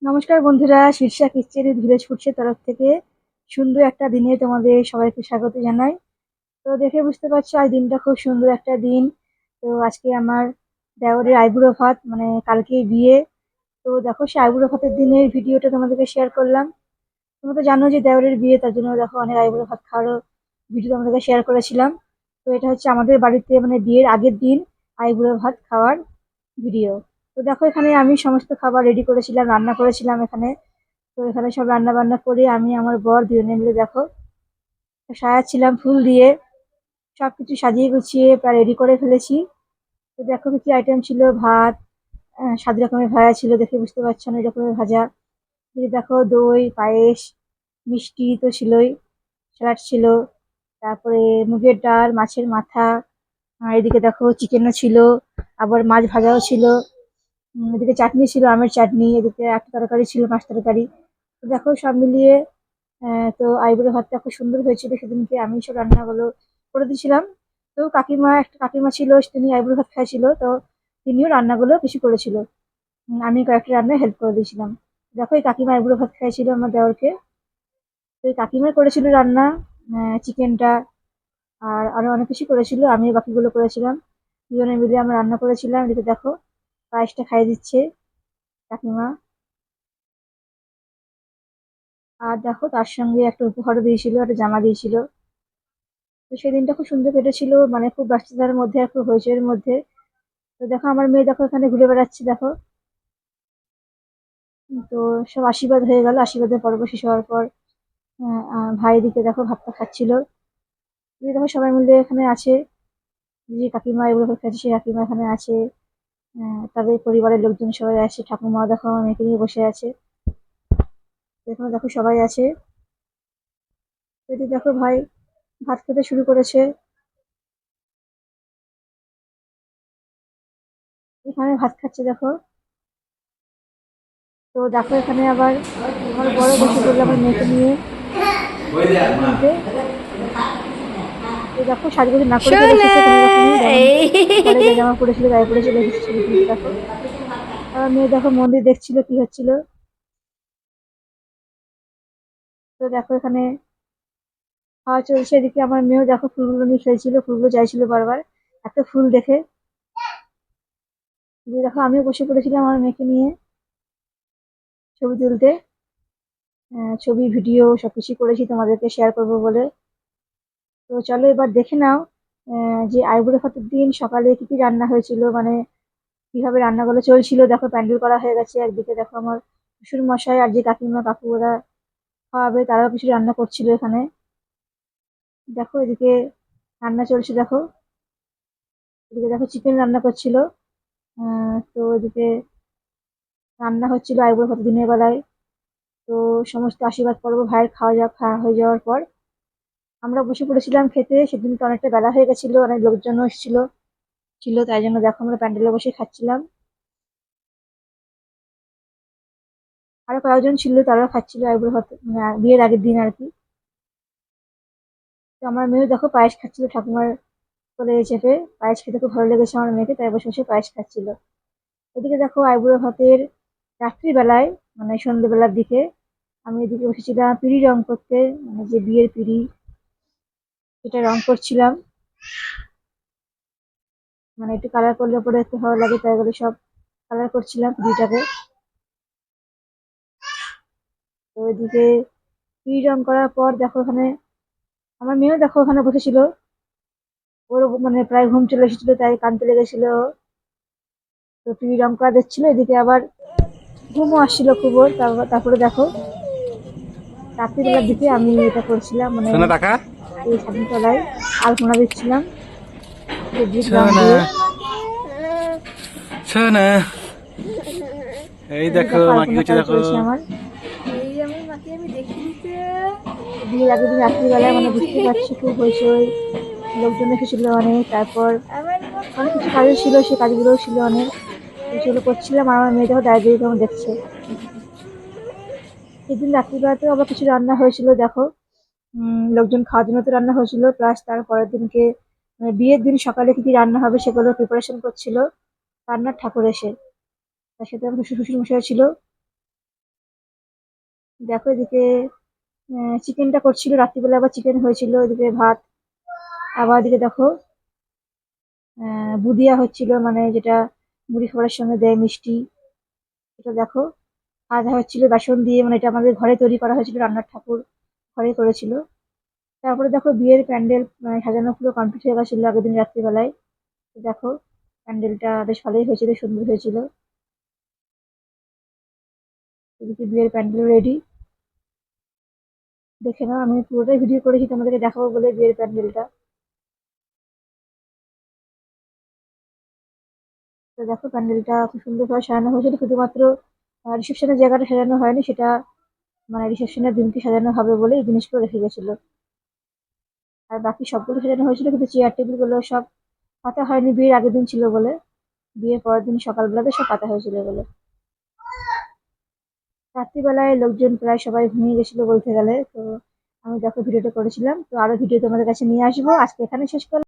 নমস্কার বন্ধুরা, Shirsha kitchen with village ফুডসের তরফ থেকে সুন্দর একটা দিনে তোমাদের সবাইকে স্বাগত জানাই। তো দেখে বুঝতে পারছো আজ দিনটা খুব সুন্দর একটা দিন। তো আজকে আমার দেওরের আইবুড়ো ভাত, মানে কালকে বিয়ে। তো দেখো সেই আইবুড়ো ভাতের দিনের ভিডিওটা তোমাদেরকে শেয়ার করলাম। তোমরা তো জানো যে দেওরের বিয়ে, তার জন্য দেখো অনেক আইবুড়ো ভাত খাওয়ারও ভিডিও তোমাদেরকে শেয়ার করেছিলাম। তো এটা হচ্ছে আমাদের বাড়িতে মানে বিয়ের আগের দিন আইবুড়ো ভাত খাওয়ার ভিডিও। তো দেখো এখানে আমি সমস্ত খাবার রেডি করেছিলাম, রান্না করেছিলাম এখানে। তো এখানে সব রান্না বান্না করে আমি আমার বর দুজনে মিলে দেখো সাজাচ্ছিলাম ফুল দিয়ে। সবকিছু সাজিয়ে গুছিয়ে প্রায় রেডি করে ফেলেছি। তো দেখো কি কি আইটেম ছিল। ভাত, 7 রকমের ভাজা ছিল, দেখে বুঝতে পারছো, 9 রকমের ভাজা। এদিকে দেখো দই, পায়েস, মিষ্টি তো ছিলই, স্যালাড ছিল, তারপরে মুগের ডাল, মাছের মাথা। আর এদিকে দেখো চিকেনও ছিল, আবার মাছ ভাজাও ছিল। এদিকে চাটনি ছিল, আমের চাটনি। এদিকে একটা তরকারি ছিল, মাছ তরকারি। তো দেখো সব মিলিয়ে তো আইবুড়ো ভাতটা খুব সুন্দর হয়েছিল। সেদিনকে আমি সব রান্নাগুলো করে দিয়েছিলাম। তো একটা কাকিমা ছিল, তিনি আইবুড়ো ভাত খাইছিল, তো তিনিও রান্নাগুলো কিছু করেছিল। আমি কয়েকটা রান্নায় হেল্প করে দিয়েছিলাম। দেখো এই কাকিমা আইবুড়ো ভাত খাইছিল আমার দেওরকে। তো এই কাকিমাই করেছিল রান্না, চিকেনটা। আর আরো অনেক কিছু করেছিল, আমি বাকিগুলো করেছিলাম। দুজনে মিলে আমরা রান্না করেছিলাম। এদিকে দেখো পায়েসটা খাইয়ে দিচ্ছে কাকিমা। আর দেখো তার সঙ্গে একটা উপহারও দিয়েছিল, একটা জামা দিয়েছিল। তো সেই দিনটা খুব সুন্দর কেটেছিল, মানে খুব ব্যস্ততার মধ্যে আর খুব হইচইয়ের মধ্যে। তো দেখো আমার মেয়ে দেখো এখানে ঘুরে বেড়াচ্ছে দেখো। তো সব আশীর্বাদ হয়ে গেল, আশীর্বাদের পর্ব শেষ হওয়ার পর ভাই দিকে দেখো ভাতটা খাচ্ছিল। এই দেখো সবাই মিলে এখানে আছে, যে কাকিমা এগুলো খাচ্ছে সেই কাকিমা এখানে আছে। তাদের পরিবারের লোকজন সবাই আছে, ঠাকুমা দেখো আমার মেয়েকে নিয়ে বসে আছে। এখানে দেখো সবাই আছে। এদিকে দেখো ভাই ভাত খেতে শুরু করেছে। এখানে ভাত খাচ্ছে দেখো। তো দেখো এখানে আবার আমার বড় বসে পড়লো আমার মেয়েকে নিয়ে ভাত কিনতে। তো দেখো সাজগোজ না করে চলে শোনা এসেছে কোনো রকমে, যেমন এই ঘরে যে জামা পড়েছিল গায়ে পড়ে চলে এসেছে ছবি তুলতে দেখো। আমার মেয়ে দেখো মন্দির দেখছিল কি হচ্ছিল। তো দেখো এখানে খাওয়া চলছে, এদিকে আমার মেয়েও দেখো ফুলগুলো নিয়ে খেলছিল, ফুলগুলো চাইছিল বারবার, এত ফুল দেখে। দেখো আমিও বসে পড়েছিলাম আমার মেয়েকে নিয়ে ছবি তুলতে। ছবি ভিডিও সবকিছু করেছি তোমাদেরকে শেয়ার করবো বলে। তো চলো এবার দেখে নাও যে আইবুড়ো ভাতের দিন সকালে কি কি রান্না হয়েছিল, মানে কিভাবে রান্নাগুলো চলছিল। দেখো প্যান্ডেল করা হয়ে গেছে, একদিকে দেখো আমার শ্বশুর মশাই আর যে কাকিমা কাকু ওরা খাওয়াবে, তারাও কিছু রান্না করছিল এখানে। দেখো এদিকে রান্না চলছে দেখো। এদিকে দেখো চিকেন রান্না করছিল। তো এদিকে রান্না হচ্ছিল আইবুড়ো ভাতের দিনের বেলায়। তো সমস্ত আশীর্বাদ পর্ব ভাইয়ের খাওয়া হয়ে যাওয়ার পর আমরা বসে পড়েছিলাম খেতে। সেদিন তো অনেকটা বেলা হয়ে গেছিল, অনেক লোকজনও ছিল, তাই জন্য দেখো আমরা প্যান্ডেলে বসে খাচ্ছিলাম। আরো কয়েকজন ছিল, তারাও খাচ্ছিল আইবুড়ো ভাত, মানে বিয়ের আগের দিন আর কি। তো আমার মেয়েও দেখো পায়েস খাচ্ছিল ঠাকুমার কোলে চেপে। পায়েস খেতে খুব ভালো লেগেছে আমার মেয়েকে, তাই বসে বসে পায়েস খাচ্ছিল। এদিকে দেখো আইবুড়ো ভাতের রাত্রিবেলায়, মানে সন্ধ্যেবেলার দিকে আমি এদিকে বসেছিলাম পিঁড়ি রং করতে, মানে যে বিয়ের পিঁড়ি সেটা রং করছিলাম। মানে একটু কালার করলে পরে একটু ভালো লাগে, তাই বলে সব কালার করছিলাম পিঁড়িটাকে। তো এদিকে পিঁড়ি রং করার পর দেখো এখানে আমার মেয়েও দেখো ওখানে বসেছিল। ওর মানে প্রায় ঘুম চলে এসেছিল, তাই কাঁদতে লেগেছিল ও। তো পিঁড়ি রং করা দেখছিল, এদিকে আবার ঘুমও আসছিল খুব ওর। তারপরে দেখো রাত্রিবেলার দিকে আমি এটা করছিলাম, মানে শোনা টাকা এই ছাদের তলায় আলপনা দিচ্ছিলাম ফেব্রিক রং শোনা দিয়ে। শোনা এই এই যে দেখো দেখো মা কি আলপনা করছে করা দেখো। চলছে আমার। বিয়ের আগের দিন রাত্রিবেলায়, মানে বুঝতেই পারছি খুব হইচই, লোকজন এসেছিল অনেক। তারপর অনেক কিছু কাজও ছিল, সেই কাজগুলোও ছিল অনেক। তো সেগুলো করছিলাম, আর আমার মেয়ে দেখো দাঁড়িয়ে দাঁড়িয়ে কেমন দেখছে। সেদিন রাত্রিবেলাতেও আবার কিছু রান্না হয়েছিল দেখো। লোকজন খাওয়ার জন্য তো রান্না হয়েছিল, প্লাস তার পরের দিনকে মানে বিয়ের দিন সকালে কি কি রান্না হবে সেগুলো প্রিপারেশন করছিল রান্নার ঠাকুর এসে। তার সাথে আমার শ্বশুর মশাই ছিল। দেখো এদিকে চিকেনটা করছিল, রাত্রিবেলা আবার চিকেন হয়েছিল, এদিকে ভাত। আবার এদিকে দেখো বুদিয়া হচ্ছিল, মানে যেটা মুড়ি খাবারের সঙ্গে দেয় মিষ্টি। এটা দেখো ভাজা হচ্ছিল বেসন দিয়ে, মানে এটা আমাদের ঘরে তৈরি করা হয়েছিল, রান্নার ঠাকুর ঘরে করেছিল। তারপরে দেখো বিয়ের প্যান্ডেল সাজানো পুরো কমপ্লিট হয়ে গেছিল আগের দিন রাত্রিবেলায়। তো দেখো প্যান্ডেলটা বেশ ভালোই হয়েছিল, সুন্দর হয়েছিল। এদিকে বিয়ের প্যান্ডেল রেডি। দেখে নাও, আমি পুরোটাই ভিডিও করেছি তোমাদেরকে দেখাবো বলে বিয়ের প্যান্ডেলটা। তো দেখো প্যান্ডেলটা খুব সুন্দরভাবে সাজানো হয়েছিল, শুধুমাত্র রিসেপশনের জায়গাটা সাজানো হয়নি, সেটা মানে রিসেপশনের দিনকে সাজানো হবে বলে এই জিনিসগুলো রেখে গেছিল। আর বাকি সবগুলো সাজানো হয়েছিল, কিন্তু চেয়ার টেবিল গুলো সব পাতা হয়নি, বিয়ের আগের দিন ছিল বলে। বিয়ের পরের দিন সকালবেলাতে সব পাতা হয়েছিল বলে। রাত্রিবেলায় লোকজন প্রায় সবাই ঘুমিয়ে গেছিল বলতে গেলে। তো আমি দেখো ভিডিওটা করেছিলাম, তো আরো ভিডিও তোমাদের কাছে নিয়ে আসবো। আজকে এখানে শেষ করলাম।